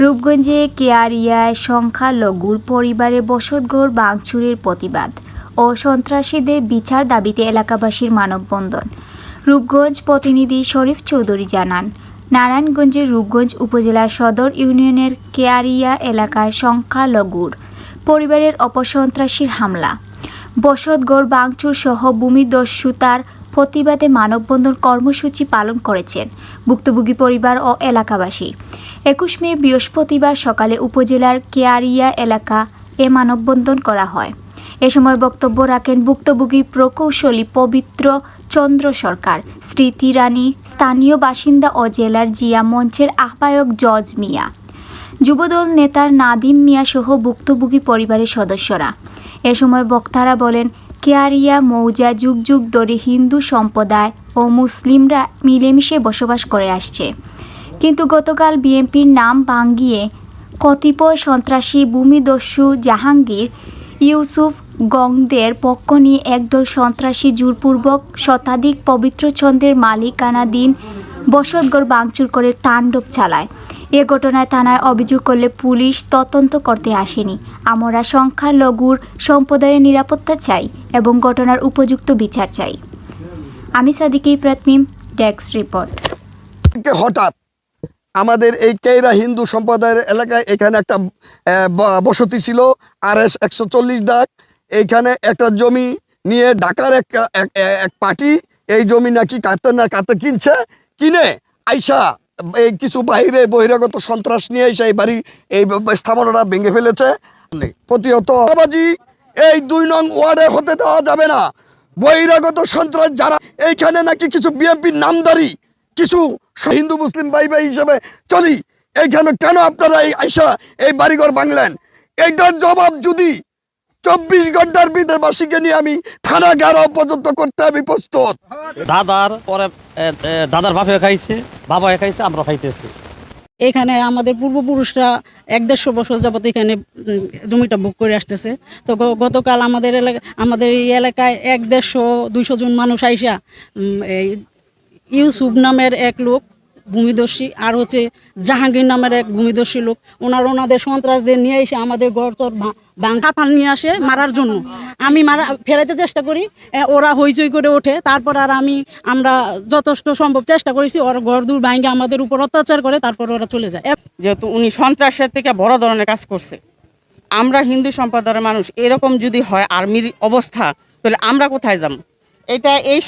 রূপগঞ্জে কেয়ারিয়ায় সংখ্যালঘুর পরিবারে বসতঘর ভাঙচুরের প্রতিবাদ ও সন্ত্রাসীদের বিচার দাবিতে এলাকাবাসীর মানববন্ধন। রূপগঞ্জ প্রতিনিধি শরীফ চৌধুরী জানান, নারায়ণগঞ্জের রূপগঞ্জ উপজেলার সদর ইউনিয়নের কেয়ারিয়া এলাকায় সংখ্যালঘুর পরিবারের অপর সন্ত্রাসীর হামলা, বসতঘর ভাঙচুর সহ ভূমিদস্যুতার প্রতিবাদে মানববন্ধন কর্মসূচি পালন করেছেন ভুক্তভোগী পরিবার ও এলাকাবাসী। 21 মে বৃহস্পতিবার সকালে উপজেলার কেয়ারিয়া এলাকা এ মানববন্ধন করা হয়। এ সময় বক্তব্য রাখেন ভুক্তভোগী প্রকৌশলী পবিত্র চন্দ্র সরকার, স্মৃতি রানী, স্থানীয় বাসিন্দা ও জেলার জিয়া মঞ্চের আহ্বায়ক জজ মিয়া, যুবদল নেতার নাদিম মিয়া সহ ভুক্তভোগী পরিবারের সদস্যরা। এ সময় বক্তারা বলেন, কেয়ারিয়া মৌজা যুগ যুগ ধরে হিন্দু সম্প্রদায় ও মুসলিমরা মিলেমিশে বসবাস করে আসছে, কিন্তু গতকাল বিএনপির নাম ভাঙিয়ে কতিপয় সন্ত্রাসী ভূমিদস্যু জাহাঙ্গীর ইউসুফ গংদের পক্ষ নিয়ে একদল সন্ত্রাসী জোরপূর্বক শতাধিক পবিত্র চন্দ্রের মালিকানাধীন বসতঘর ভাঙচুর করে তাণ্ডব চালায়। এ ঘটনায় থানায় অভিযোগ করলে পুলিশ তদন্ত করতে আসেনি। আমরা সংখ্যালঘুর সম্প্রদায়ের নিরাপত্তা চাই এবং ঘটনার উপযুক্ত বিচার চাই। আমি সাদিক ইফরাত মিম, ডেস্ক রিপোর্ট। হঠাৎ আমাদের এই কেইরা হিন্দু সম্প্রদায়ের এলাকায় এখানে একটা বসতি ছিল RS 140 দাগ। এইখানে একটা জমি নিয়ে ঢাকার এক পার্টি এই জমি নাকি কাটতে কিনে আইসা এই কিছু বহিরাগত সন্ত্রাস নিয়ে এসে এই বাড়ি এই স্থাপনাটা ভেঙে ফেলেছে। প্রতিহত আবাজি এই 2 নং ওয়ার্ডে হতে দেওয়া যাবে না। বহিরাগত সন্ত্রাস যারা এইখানে নাকি কিছু বিএনপির নামদারি কিছু হিন্দু মুসলিম ভাই হিসেবে চলি, এইখানে কেন আপনারা এই আইসা এই বাড়িঘর ভাঙলেন? এইটার জবাব যদি 24 ঘন্টার ভিতরে বাসীকে নিয়ে আমি থানা ঘেরাও পর্যন্ত করতে আমি প্রস্তুত। দাদার বাপে খাইছে, বাবা খাইছে, আমরা খাইতেছি। এখানে আমাদের পূর্বপুরুষরা 1-150 বছর যাবত এখানে জমিটা বুক করে আসতেছে। তো গতকাল আমাদের এই এলাকায় 150-200 জন মানুষ আইসা ইউসুফ নামের এক লোক ভূমিদস্যী আর হচ্ছে জাহাঙ্গীর নামের এক ভূমিদস্যী লোক, ওনাদের সন্ত্রাসদের নিয়ে এসে আমাদের গড়তর ভাঙা ফাল নিয়ে আসে মারার জন্য। আমি ফেরাইতে চেষ্টা করি, ওরা হইচই করে ওঠে। তারপর আর আমরা যথেষ্ট সম্ভব চেষ্টা করেছি, ওরা ঘরদূর ভাঙে আমাদের উপর অত্যাচার করে, তারপর ওরা চলে যায়। যেহেতু উনি সন্ত্রাসের থেকে বড় ধরনের কাজ করছে, আমরা হিন্দু সম্প্রদায়ের মানুষ, এরকম যদি হয় আর্মির অবস্থা, তাহলে আমরা কোথায় যাব? এটা এই